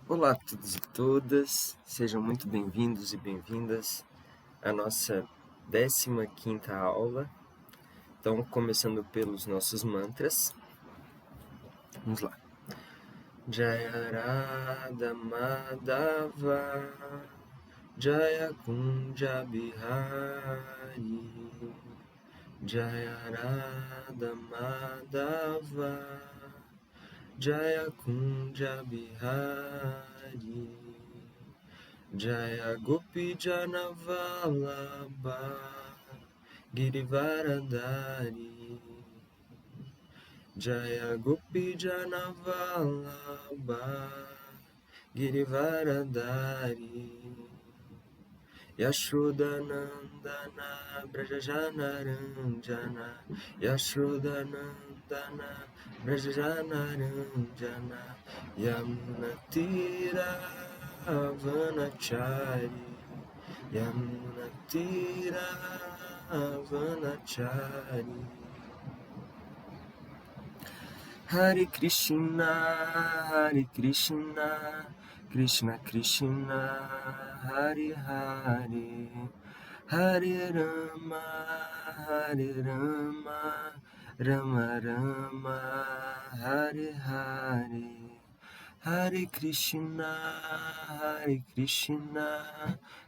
Olá a todos e todas, sejam muito bem-vindos e bem-vindas à nossa 15ª aula. Então, começando pelos nossos mantras. Vamos lá. Jayarada Madhava Jaya Kunja Bihari Jayarada Madhava Jaya Kunja Bihari Jaya Gopi Jana Vallabha Girivaradari Jaya Gopi Jana Vallabha Girivaradari Yashodanandana Brajajanaranjana Yashodanandana Brajajanaranjana Yamunatira Avanachari Yamunatira Avanachari Hare Krishna Krishna Krishna Hare Hare Hare Rama Rama Rama Hare Hare Hare Krishna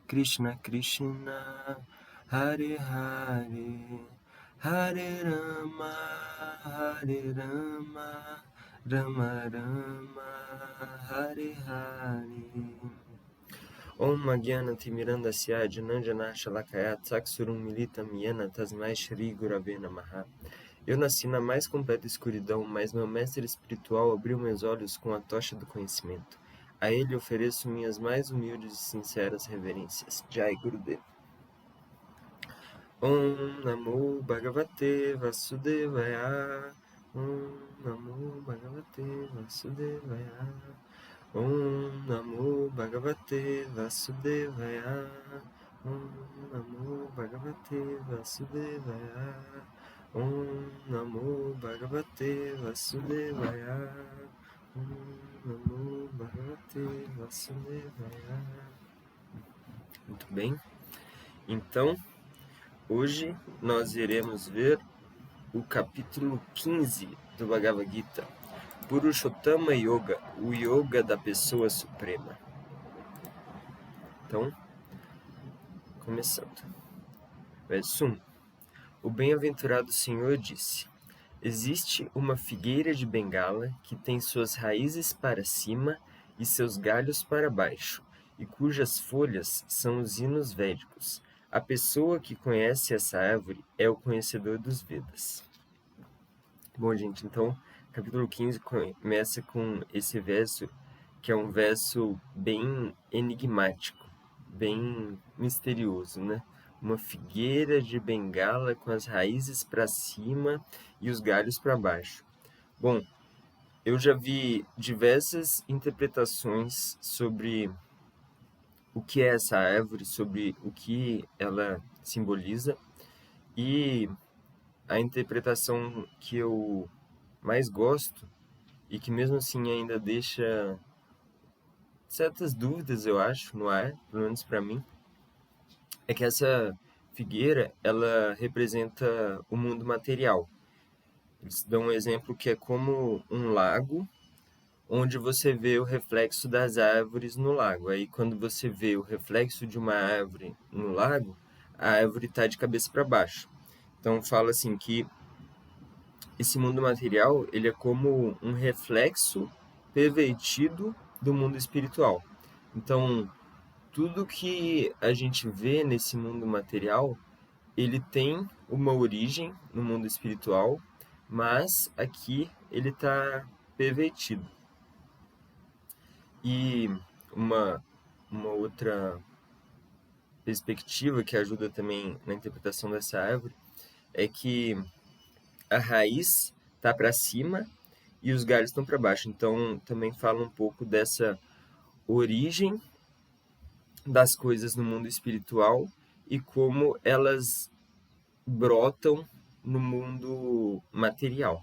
Krishna Krishna Hare Hare Hare Rama Rama Rama Hare Hare Om Gyanathmirandasya Jananjana Shalakaya Tsaktsurum Militam Yena Tasmai Shri Gurave Namaha. Eu nasci na mais completa escuridão, mas meu mestre espiritual abriu meus olhos com a tocha do conhecimento. A ele ofereço minhas mais humildes e sinceras reverências. Jai Gurudev. Om Namo Bhagavate Vasudevaya. Om Namo Bhagavate Vasudevaya. Om Namo Bhagavate Vasudevaya. Om Namo Bhagavate Vasudevaya. Om Namo Bhagavate Vasudevaya. Om Namo Bhagavate Vasudevaya. Muito bem. Então, hoje nós iremos ver o capítulo 15 do Bhagavad Gita, Purushottama Yoga, o Yoga da Pessoa Suprema. Então, começando. Verso 1. O bem-aventurado Senhor disse: existe uma figueira de Bengala que tem suas raízes para cima e seus galhos para baixo, e cujas folhas são os hinos védicos. A pessoa que conhece essa árvore é o conhecedor dos Vedas. Bom, gente, então, capítulo 15 começa com esse verso, que é um verso bem enigmático, bem misterioso, né? Uma figueira de Bengala com as raízes para cima e os galhos para baixo. Bom, eu já vi diversas interpretações sobre o que é essa árvore, sobre o que ela simboliza, e a interpretação que eu mais gosto, e que mesmo assim ainda deixa certas dúvidas, eu acho, no ar, pelo menos para mim, é que essa figueira, ela representa o mundo material. Eles dão um exemplo que é como um lago, onde você vê o reflexo das árvores no lago. Aí, quando você vê o reflexo de uma árvore no lago, a árvore está de cabeça para baixo. Então, fala assim que esse mundo material, ele é como um reflexo pervertido do mundo espiritual. Então, tudo que a gente vê nesse mundo material, ele tem uma origem no mundo espiritual, mas aqui ele está pervertido. E uma outra perspectiva que ajuda também na interpretação dessa árvore é que a raiz está para cima e os galhos estão para baixo. Então, também fala um pouco dessa origem das coisas no mundo espiritual e como elas brotam no mundo material.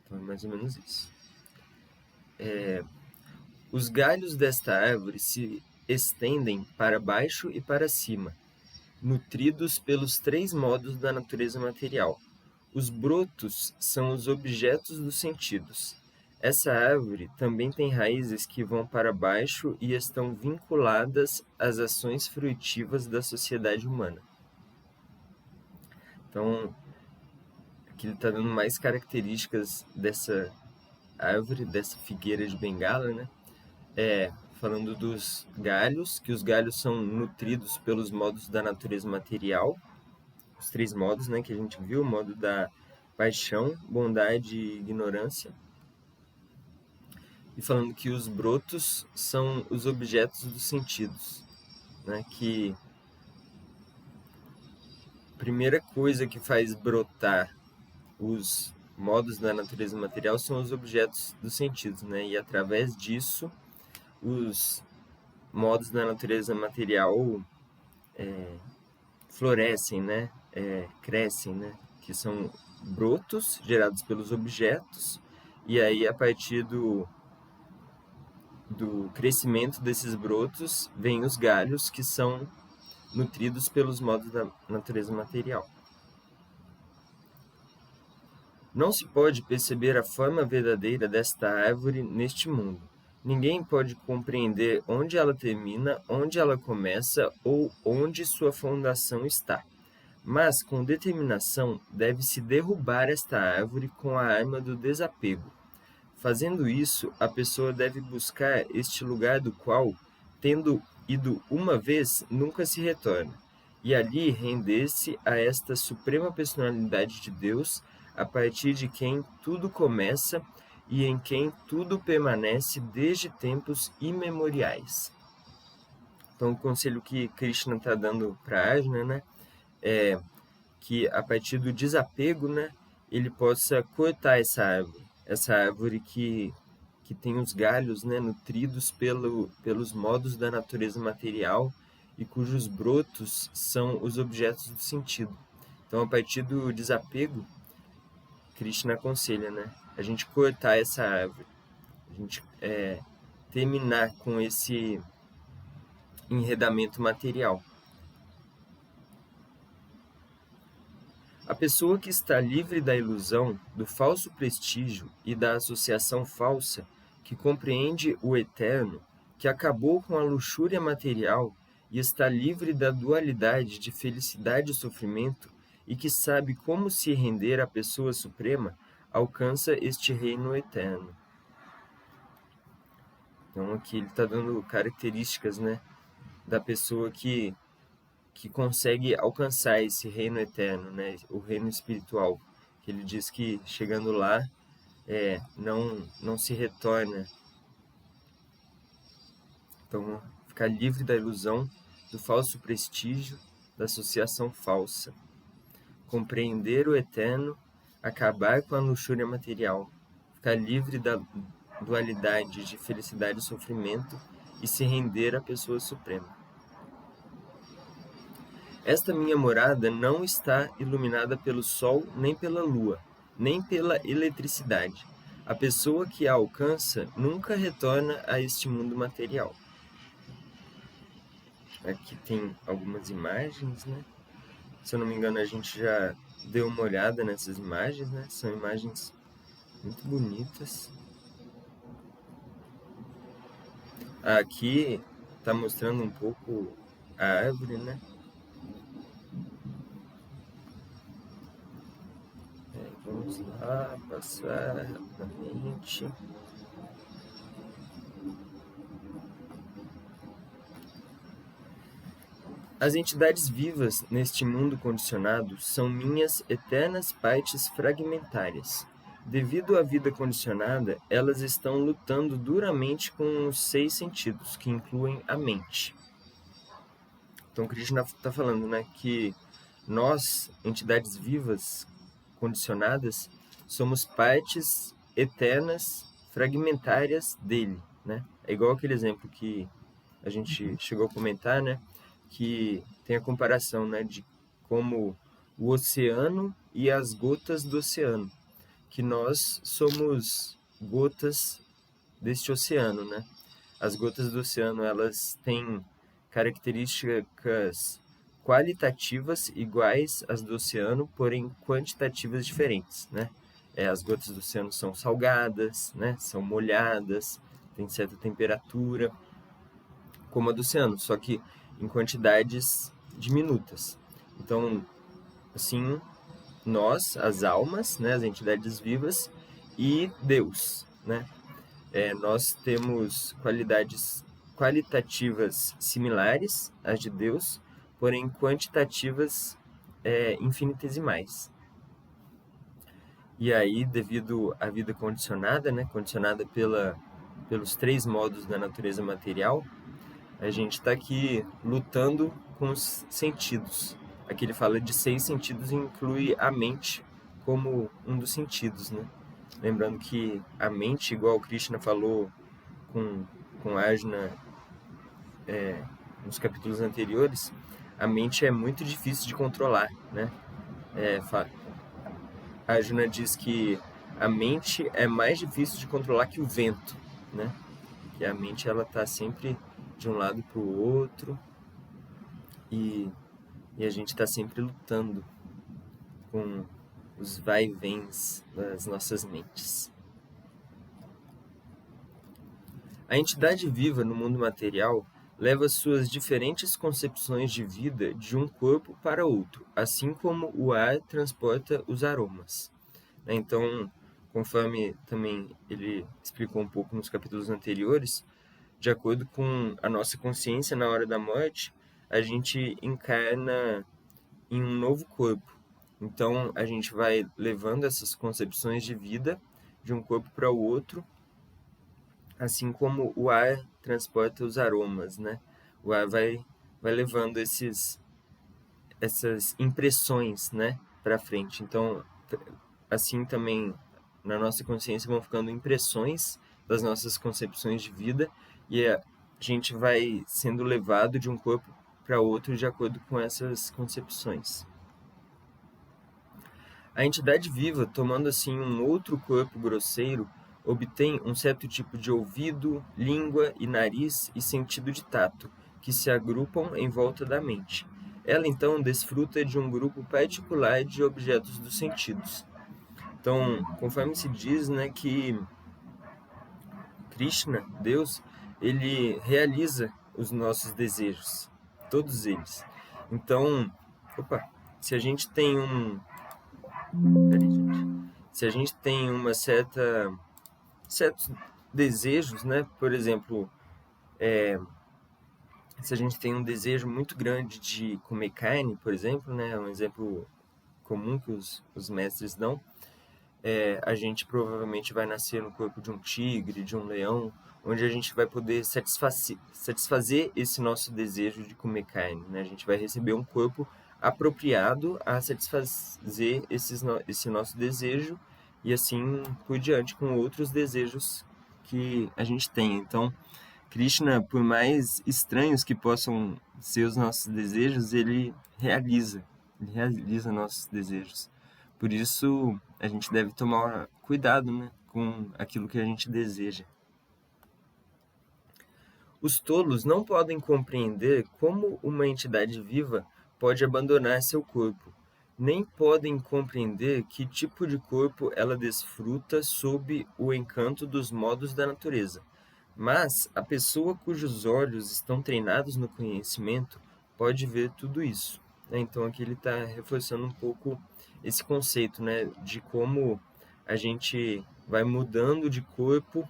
Então, é mais ou menos isso. Os galhos desta árvore se estendem para baixo e para cima, nutridos pelos 3 modos da natureza material. Os brotos são os objetos dos sentidos. Essa árvore também tem raízes que vão para baixo e estão vinculadas às ações fruitivas da sociedade humana. Então, aqui ele está dando mais características dessa árvore, dessa figueira de Bengala, né? Falando dos galhos, que os galhos são nutridos pelos modos da natureza material, os 3 modos, né, que a gente viu, o modo da paixão, bondade e ignorância. E falando que os brotos são os objetos dos sentidos, né, que a primeira coisa que faz brotar os modos da natureza material são os objetos dos sentidos, né, e através disso os modos da natureza material florescem, né? Crescem, né? Que são brotos gerados pelos objetos, e aí a partir do crescimento desses brotos vêm os galhos, que são nutridos pelos modos da natureza material. Não se pode perceber a forma verdadeira desta árvore neste mundo. Ninguém pode compreender onde ela termina, onde ela começa ou onde sua fundação está. Mas, com determinação, deve-se derrubar esta árvore com a arma do desapego. Fazendo isso, a pessoa deve buscar este lugar do qual, tendo ido uma vez, nunca se retorna, e ali render-se a esta suprema personalidade de Deus, a partir de quem tudo começa e em quem tudo permanece desde tempos imemoriais. Então, o conselho que Krishna está dando para Arjuna, né, é que a partir do desapego, né, ele possa cortar essa árvore que tem os galhos, né, nutridos pelos modos da natureza material e cujos brotos são os objetos do sentido. Então, a partir do desapego, Krishna aconselha, né, a gente cortar essa árvore, a gente terminar com esse enredamento material. A pessoa que está livre da ilusão, do falso prestígio e da associação falsa, que compreende o eterno, que acabou com a luxúria material e está livre da dualidade de felicidade e sofrimento e que sabe como se render à pessoa suprema, alcança este reino eterno. Então aqui ele está dando características, né, da pessoa que consegue alcançar esse reino eterno, né, o reino espiritual. Que ele diz que chegando lá não se retorna. Então, ficar livre da ilusão, do falso prestígio, da associação falsa. Compreender o eterno, acabar com a luxúria material, ficar livre da dualidade de felicidade e sofrimento e se render à pessoa suprema. Esta minha morada não está iluminada pelo sol, nem pela lua, nem pela eletricidade. A pessoa que a alcança nunca retorna a este mundo material. Aqui tem algumas imagens, né? Se eu não me engano, a gente já deu uma olhada nessas imagens, né? São imagens muito bonitas. Aqui está mostrando um pouco a árvore, né? Vamos lá, passar rapidamente. As entidades vivas neste mundo condicionado são minhas eternas partes fragmentárias. Devido à vida condicionada, elas estão lutando duramente com os 6 sentidos, que incluem a mente. Então, Krishna está falando, né, que nós, entidades vivas condicionadas, somos partes eternas, fragmentárias dele, né? É igual aquele exemplo que a gente chegou a comentar, né? Que tem a comparação, né, de como o oceano e as gotas do oceano, que nós somos gotas deste oceano, né? as gotas do oceano, elas têm características qualitativas iguais às do oceano, porém quantitativas diferentes, né? As gotas do oceano são salgadas, né? São molhadas, tem certa temperatura, como a do oceano, só que em quantidades diminutas. Então, assim, nós, as almas, né, as entidades vivas, e Deus, né? Nós temos qualidades qualitativas similares às de Deus, porém quantitativas infinitesimais. E aí, devido à vida condicionada, né, condicionada pelos 3 modos da natureza material, a gente está aqui lutando com os sentidos. Aqui ele fala de 6 sentidos e inclui a mente como um dos sentidos, né? Lembrando que a mente, igual o Krishna falou com Arjuna nos capítulos anteriores, a mente é muito difícil de controlar, né? Arjuna diz que a mente é mais difícil de controlar que o vento, né? Que a mente ela tá sempre de um lado para o outro e a gente está sempre lutando com os vai e vens das nossas mentes. A entidade viva no mundo material leva suas diferentes concepções de vida de um corpo para outro, assim como o ar transporta os aromas. Então, conforme também ele explicou um pouco nos capítulos anteriores, de acordo com a nossa consciência na hora da morte, a gente encarna em um novo corpo. Então, a gente vai levando essas concepções de vida de um corpo para o outro, assim como o ar transporta os aromas, né? O ar vai levando essas impressões, né, para frente. Então, assim também na nossa consciência vão ficando impressões das nossas concepções de vida e a gente vai sendo levado de um corpo para outro de acordo com essas concepções. A entidade viva, tomando assim um outro corpo grosseiro, obtém um certo tipo de ouvido, língua e nariz e sentido de tato, que se agrupam em volta da mente. Ela então desfruta de um grupo particular de objetos dos sentidos. Então, conforme se diz, né, que Krishna, Deus, ele realiza os nossos desejos, todos eles. Então, se a gente tem se a gente tem certos desejos, né? Por exemplo, se a gente tem um desejo muito grande de comer carne, por exemplo, né? Um exemplo comum que os mestres dão, a gente provavelmente vai nascer no corpo de um tigre, de um leão, onde a gente vai poder satisfazer esse nosso desejo de comer carne, né? A gente vai receber um corpo apropriado a satisfazer esse nosso desejo e assim por diante com outros desejos que a gente tem. Então, Krishna, por mais estranhos que possam ser os nossos desejos, ele realiza nossos desejos. Por isso, a gente deve tomar cuidado, né, com aquilo que a gente deseja. Os tolos não podem compreender como uma entidade viva pode abandonar seu corpo, nem podem compreender que tipo de corpo ela desfruta sob o encanto dos modos da natureza. Mas a pessoa cujos olhos estão treinados no conhecimento pode ver tudo isso. Então aqui ele está reforçando um pouco esse conceito, né, de como a gente vai mudando de corpo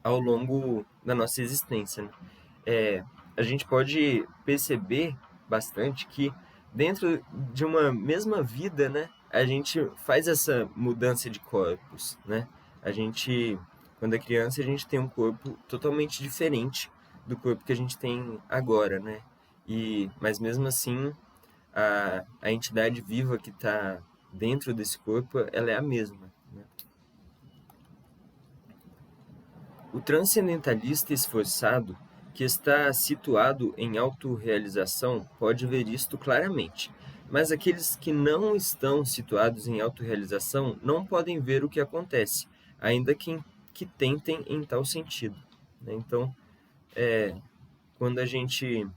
ao longo da nossa existência, né? A gente pode perceber bastante que dentro de uma mesma vida, né, a gente faz essa mudança de corpos, né? A gente, quando é criança, a gente tem um corpo totalmente diferente do corpo que a gente tem agora, né? Mas mesmo assim, a entidade viva que está dentro desse corpo, ela é a mesma, né? O transcendentalista esforçado, que está situado em autorrealização, pode ver isto claramente, mas aqueles que não estão situados em autorrealização não podem ver o que acontece, ainda que tentem em tal sentido. né? Então, quando a gente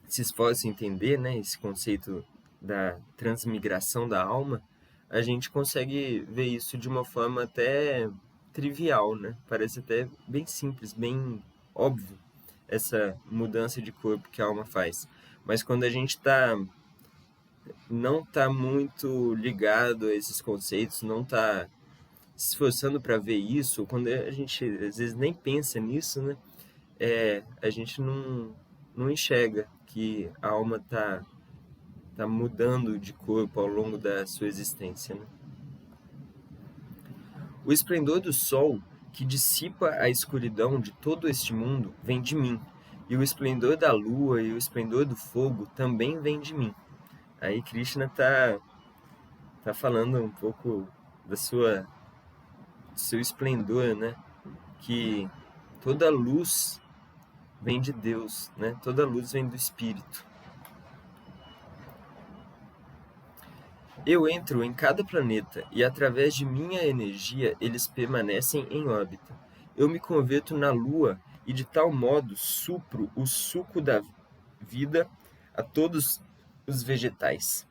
se esforça em entender, né, esse conceito da transmigração da alma, a gente consegue ver isso de uma forma até trivial, né? Parece até bem simples, bem óbvio, essa mudança de corpo que a alma faz. Mas quando a gente não está muito ligado a esses conceitos, não está se esforçando para ver isso, quando a gente às vezes nem pensa nisso, né? A gente não enxerga que a alma tá mudando de corpo ao longo da sua existência, né? O esplendor do sol, que dissipa a escuridão de todo este mundo, vem de mim, e o esplendor da lua e o esplendor do fogo também vem de mim. Aí Krishna tá falando um pouco do seu esplendor, né? Que toda luz vem de Deus, né? Toda luz vem do Espírito. Eu entro em cada planeta e, através de minha energia, eles permanecem em órbita. Eu me converto na Lua e, de tal modo, supro o suco da vida a todos os vegetais.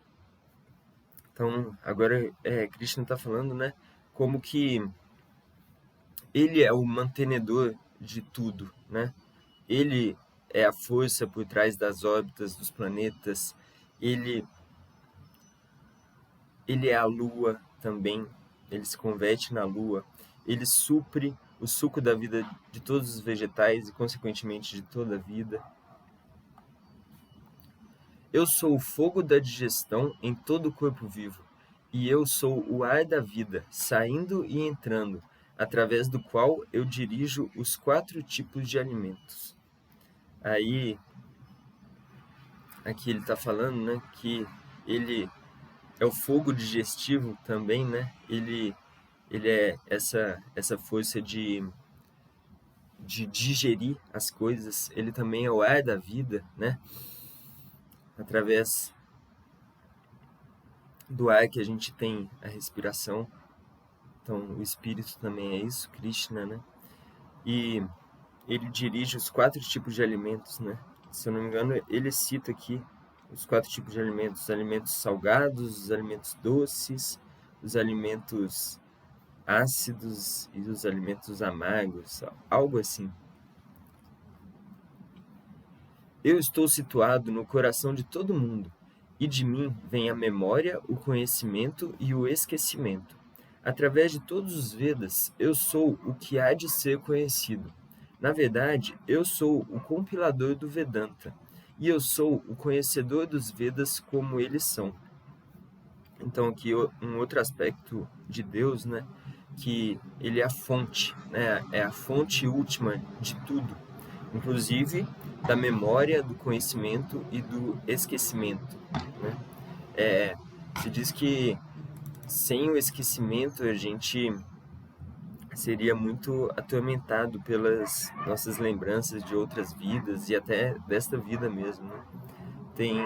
Então, agora Krishna está falando, né, como que ele é o mantenedor de tudo, né? Ele é a força por trás das órbitas dos planetas, ele é a lua também, ele se converte na lua, ele supre o suco da vida de todos os vegetais e, consequentemente, de toda a vida. Eu sou o fogo da digestão em todo o corpo vivo, e eu sou o ar da vida, saindo e entrando, através do qual eu dirijo os 4 tipos de alimentos. Aí, aqui ele está falando, né, que ele é o fogo digestivo também, né? Ele é essa força de digerir as coisas. Ele também é o ar da vida, né? Através do ar que a gente tem a respiração. Então, o espírito também é isso, Krishna, né? E ele dirige os 4 tipos de alimentos, né? Se eu não me engano, ele cita aqui os 4 tipos de alimentos: os alimentos salgados, os alimentos doces, os alimentos ácidos e os alimentos amargos, algo assim. Eu estou situado no coração de todo mundo, e de mim vem a memória, o conhecimento e o esquecimento. Através de todos os Vedas, eu sou o que há de ser conhecido. Na verdade, eu sou o compilador do Vedanta, e eu sou o conhecedor dos Vedas como eles são. Então aqui um outro aspecto de Deus, né, que ele é a fonte, né, é a fonte última de tudo, inclusive da memória, do conhecimento e do esquecimento, né? Se diz que sem o esquecimento a gente seria muito atormentado pelas nossas lembranças de outras vidas e até desta vida mesmo, né? Tem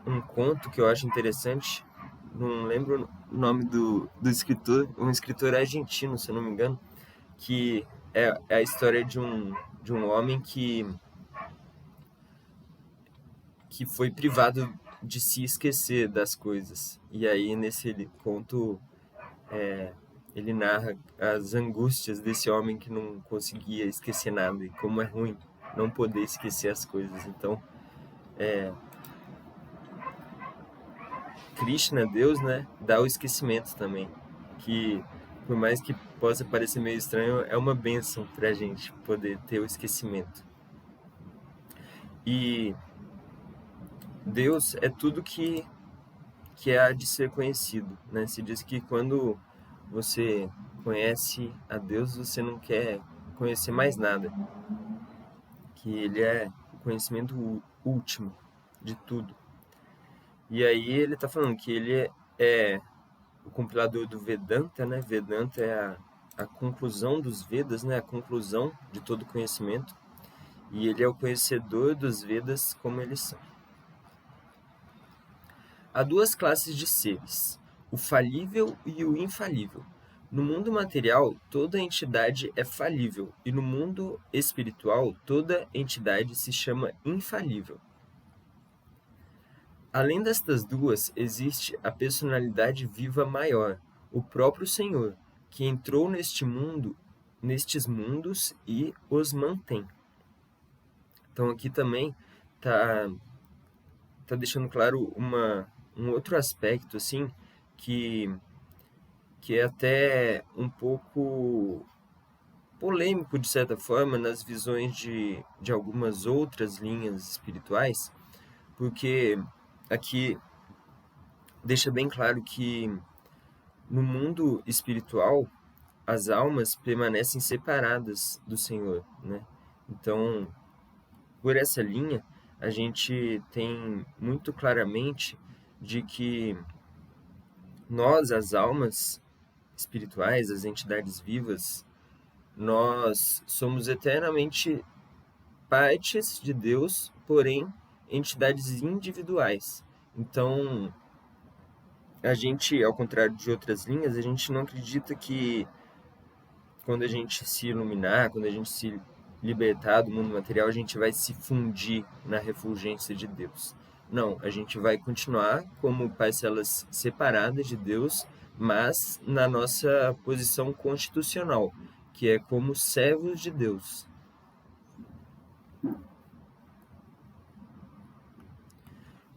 um conto que eu acho interessante, não lembro o nome do escritor, um escritor argentino, se eu não me engano, que é a história de um homem que foi privado de se esquecer das coisas. E aí, nesse conto, ele narra as angústias desse homem que não conseguia esquecer nada e como é ruim não poder esquecer as coisas. Então, Krishna, Deus, né, dá o esquecimento também, que por mais que possa parecer meio estranho, é uma bênção pra gente poder ter o esquecimento. E Deus é tudo que há de ser conhecido, né? Se diz que quando você conhece a Deus, você não quer conhecer mais nada, que ele é o conhecimento último de tudo. E aí ele está falando que ele é o compilador do Vedanta, né? Vedanta é a conclusão dos Vedas, né? A conclusão de todo conhecimento. E ele é o conhecedor dos Vedas como eles são. Há 2 classes de seres, o falível e o infalível. No mundo material, toda entidade é falível, e no mundo espiritual, toda entidade se chama infalível. Além destas duas, existe a personalidade viva maior, o próprio Senhor, que entrou nestes mundos e os mantém. Então aqui também tá deixando claro um outro aspecto assim que é até um pouco polêmico de certa forma nas visões de algumas outras linhas espirituais, porque aqui deixa bem claro que no mundo espiritual as almas permanecem separadas do Senhor, né? Então, por essa linha, a gente tem muito claramente de que nós, as almas espirituais, as entidades vivas, nós somos eternamente partes de Deus, porém entidades individuais. Então, a gente, ao contrário de outras linhas, a gente não acredita que quando a gente se iluminar, quando a gente se libertar do mundo material, a gente vai se fundir na refulgência de Deus. Não, a gente vai continuar como parcelas separadas de Deus, mas na nossa posição constitucional, que é como servos de Deus.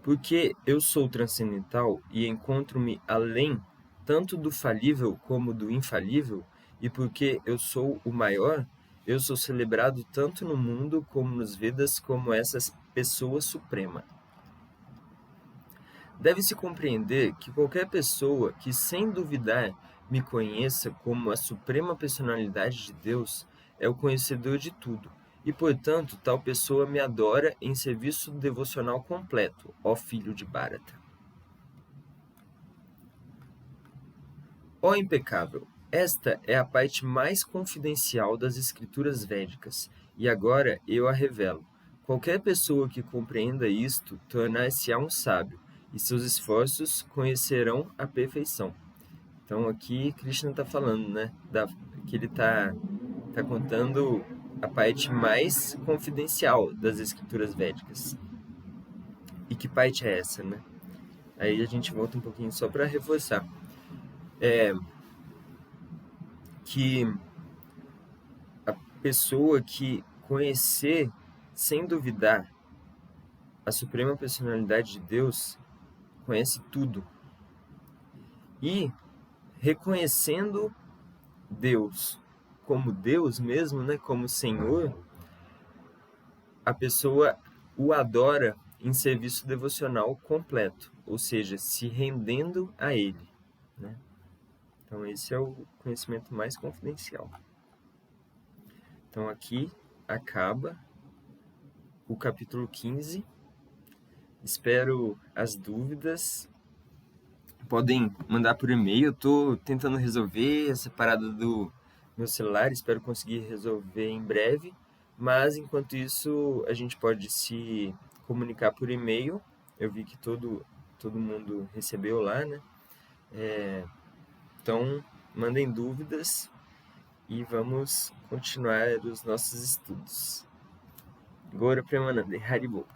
Porque eu sou transcendental e encontro-me além tanto do falível como do infalível, e porque eu sou o maior, eu sou celebrado tanto no mundo como nos Vedas como essa pessoa suprema. Deve-se compreender que qualquer pessoa que, sem duvidar, me conheça como a suprema personalidade de Deus é o conhecedor de tudo, e, portanto, tal pessoa me adora em serviço devocional completo, ó filho de Bharata. Ó impecável, esta é a parte mais confidencial das escrituras védicas, e agora eu a revelo. Qualquer pessoa que compreenda isto tornar-se-á um sábio, e seus esforços conhecerão a perfeição. Então aqui Krishna está falando, né, que ele tá contando a parte mais confidencial das escrituras védicas. E que parte é essa, né? Aí a gente volta um pouquinho só para reforçar. Que a pessoa que conhecer sem duvidar a suprema personalidade de Deus conhece tudo. E reconhecendo Deus como Deus mesmo, né, como Senhor, a pessoa o adora em serviço devocional completo, ou seja, se rendendo a Ele, né? Então esse é o conhecimento mais confidencial. Então aqui acaba o capítulo 15. Espero as dúvidas. Podem mandar por e-mail. Eu estou tentando resolver essa parada do meu celular. Espero conseguir resolver em breve. Mas, enquanto isso, a gente pode se comunicar por e-mail. Eu vi que todo mundo recebeu lá, né? Então, mandem dúvidas e vamos continuar os nossos estudos. Gora Premanande, Haribo.